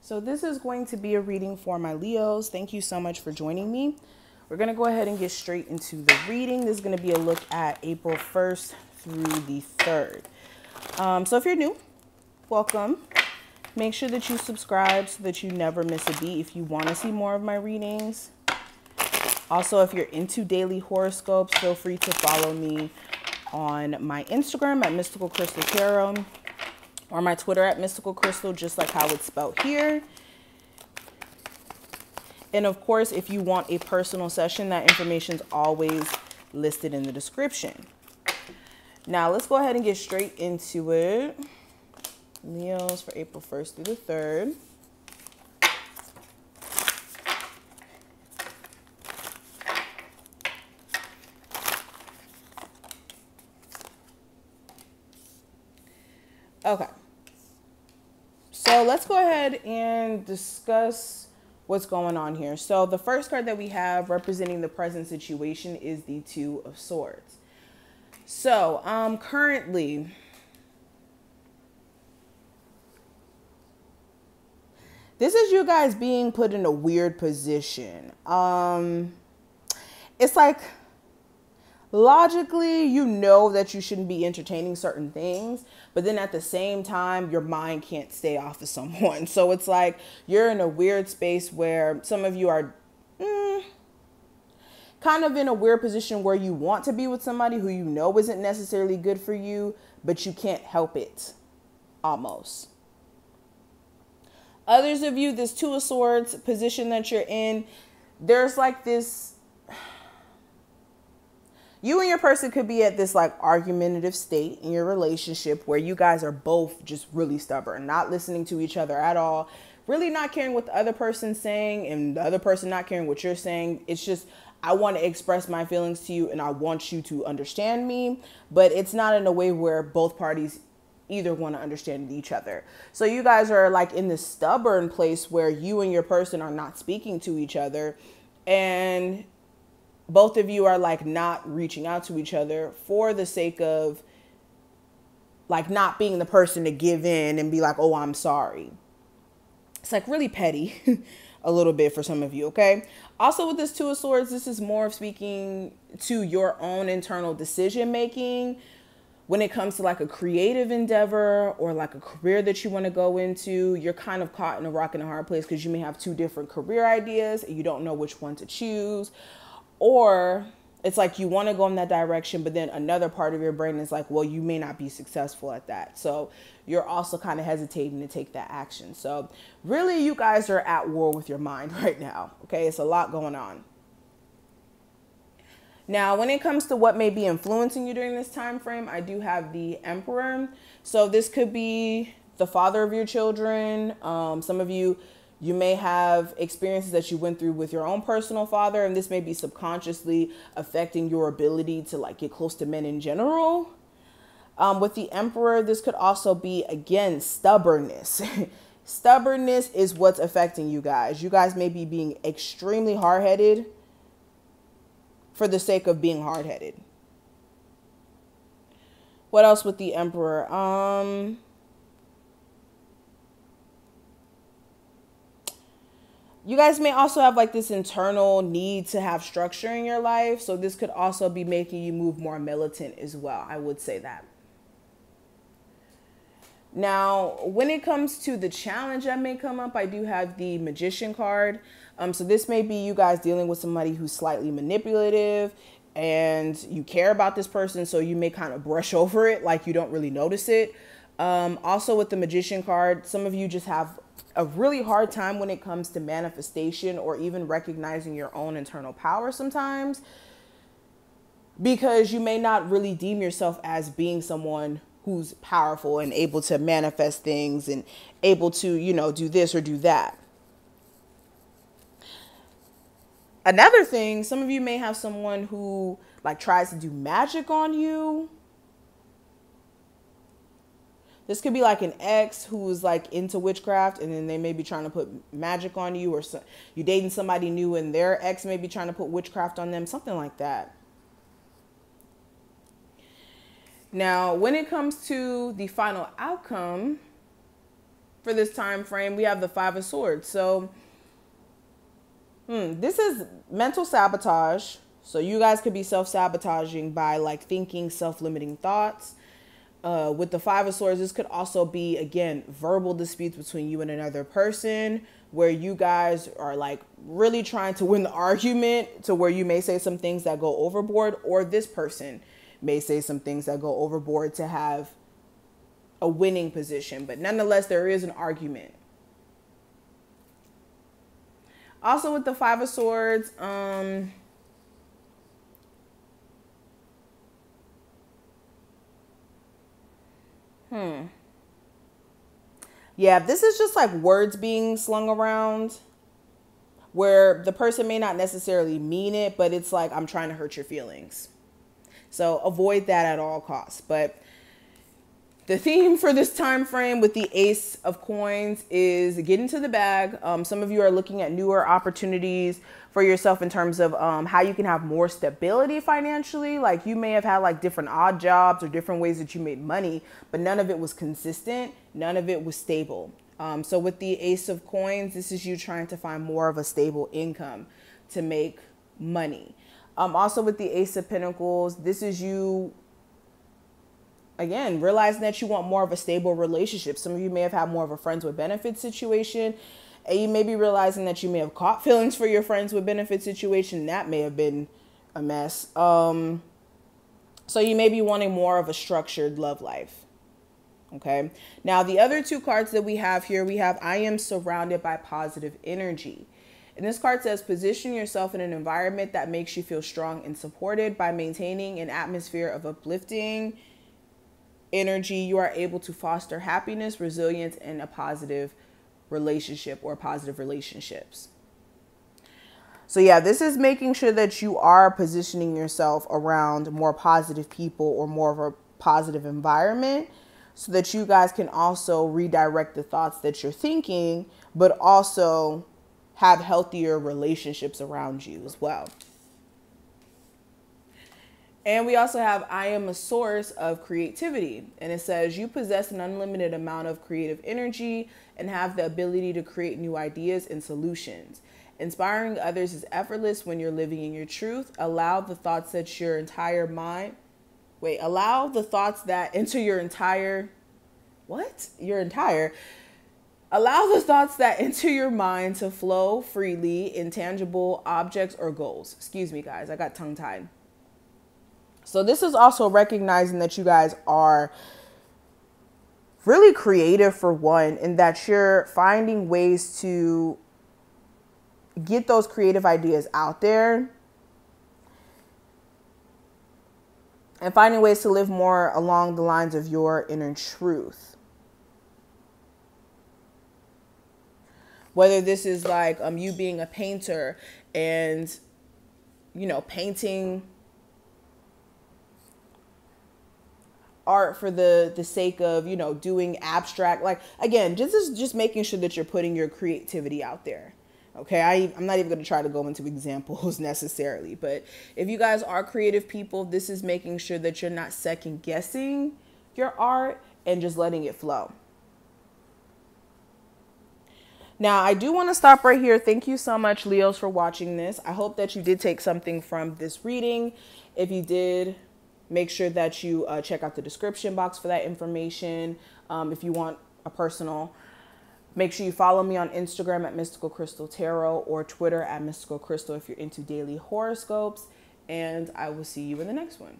So this is going to be a reading for my Leos. Thank you so much for joining me. We're going to go ahead and get straight into the reading. This is going to be a look at April 1st through the 3rd. So if you're new, welcome. Make sure that you subscribe so that you never miss a beat if you want to see more of my readings. Also, if you're into daily horoscopes, feel free to follow me on my Instagram at Mystical Crystal Tarot, or my Twitter at Mystical Crystal, just like how it's spelled here. And of course, if you want a personal session, that information is always listed in the description. Now, let's go ahead and get straight into it. Leos for April 1st through the 3rd. Okay. So let's go ahead and discuss what's going on here. So the first card that we have representing the present situation is the Two of Swords. So currently, this is you guys being put in a weird position. It's like, logically, you know that you shouldn't be entertaining certain things, but then at the same time, your mind can't stay off of someone. So it's like you're in a weird space where some of you are kind of in a weird position where you want to be with somebody who you know isn't necessarily good for you, but you can't help it, almost. Others of you, this Two of Swords position that you're in, there's like this, you and your person could be at this like argumentative state in your relationship where you guys are both just really stubborn, not listening to each other at all, really not caring what the other person's saying, and the other person not caring what you're saying. It's just, I want to express my feelings to you and I want you to understand me, but it's not in a way where both parties either want to understand each other. So you guys are like in this stubborn place where you and your person are not speaking to each other, and both of you are like not reaching out to each other for the sake of like not being the person to give in and be like, oh, I'm sorry. It's like really petty a little bit for some of you. Okay. Also with this Two of Swords, this is more of speaking to your own internal decision making when it comes to like a creative endeavor or like a career that you want to go into. You're kind of caught in a rock and a hard place because you may have two different career ideas and you don't know which one to choose. Or it's like you want to go in that direction, but then another part of your brain is like, well, you may not be successful at that. So you're also kind of hesitating to take that action. So really, you guys are at war with your mind right now. Okay, it's a lot going on. Now, when it comes to what may be influencing you during this time frame, I do have the Emperor. So this could be the father of your children. Some of you may have experiences that you went through with your own personal father, and this may be subconsciously affecting your ability to like get close to men in general. With the Emperor, this could also be, again, stubbornness. Stubbornness is what's affecting you guys. You guys may be being extremely hard-headed for the sake of being hard-headed. What else with the Emperor? You guys may also have like this internal need to have structure in your life. So this could also be making you move more militant as well. I would say that. Now, when it comes to the challenge that may come up, I do have the Magician card. So this may be you guys dealing with somebody who's slightly manipulative and you care about this person. So you may kind of brush over it like you don't really notice it. Also with the Magician card, some of you just have a really hard time when it comes to manifestation or even recognizing your own internal power sometimes, because you may not really deem yourself as being someone who's powerful and able to manifest things and able to, you know, do this or do that. Another thing, some of you may have someone who like tries to do magic on you. This could be like an ex who's like into witchcraft, and then they may be trying to put magic on you, or you dating somebody new and their ex may be trying to put witchcraft on them, something like that. Now, when it comes to the final outcome, for this time frame, we have the Five of Swords. So this is mental sabotage. So you guys could be self-sabotaging by like thinking self-limiting thoughts. With the Five of Swords, this could also be, again, verbal disputes between you and another person where you guys are like really trying to win the argument, to where you may say some things that go overboard, or this person may say some things that go overboard to have a winning position. But nonetheless, there is an argument. Also with the Five of Swords, yeah, this is just like words being slung around where the person may not necessarily mean it, but it's like, I'm trying to hurt your feelings. So avoid that at all costs. But the theme for this time frame with the Ace of Coins is get into the bag. Some of you are looking at newer opportunities for yourself in terms of how you can have more stability financially. Like you may have had like different odd jobs or different ways that you made money, but none of it was consistent. None of it was stable. So with the Ace of Coins, this is you trying to find more of a stable income to make money. Also with the Ace of Pentacles, this is you, again, realizing that you want more of a stable relationship. Some of you may have had more of a friends with benefits situation, and you may be realizing that you may have caught feelings for your friends with benefits situation. That may have been a mess. So you may be wanting more of a structured love life. Okay. Now, the other two cards that we have here, we have I am surrounded by positive energy. And this card says, position yourself in an environment that makes you feel strong and supported. By maintaining an atmosphere of uplifting energy, you are able to foster happiness, resilience, and a positive relationship or positive relationships. So yeah, this is making sure that you are positioning yourself around more positive people or more of a positive environment so that you guys can also redirect the thoughts that you're thinking, but also have healthier relationships around you as well. And we also have I am a source of creativity. And it says you possess an unlimited amount of creative energy and have the ability to create new ideas and solutions. Inspiring others is effortless when you're living in your truth. Allow the thoughts that your entire mind, allow the thoughts that enter your entire, allow the thoughts that enter your mind to flow freely in tangible objects or goals. Excuse me, guys, I got tongue tied. So this is also recognizing that you guys are really creative for one, and that you're finding ways to get those creative ideas out there and finding ways to live more along the lines of your inner truth. Whether this is like you being a painter and, you know, painting art for the sake of, you know, doing abstract, like, again, just making sure that you're putting your creativity out there. Okay, I'm not even going to try to go into examples necessarily, but if you guys are creative people, this is making sure that you're not second guessing your art and just letting it flow. Now, I do want to stop right here. Thank you so much, Leos, for watching this. I hope that you did take something from this reading. If you did, make sure that you check out the description box for that information. If you want a personal, make sure you follow me on Instagram at Mystical Crystal Tarot or Twitter at Mystical Crystal if you're into daily horoscopes. And I will see you in the next one.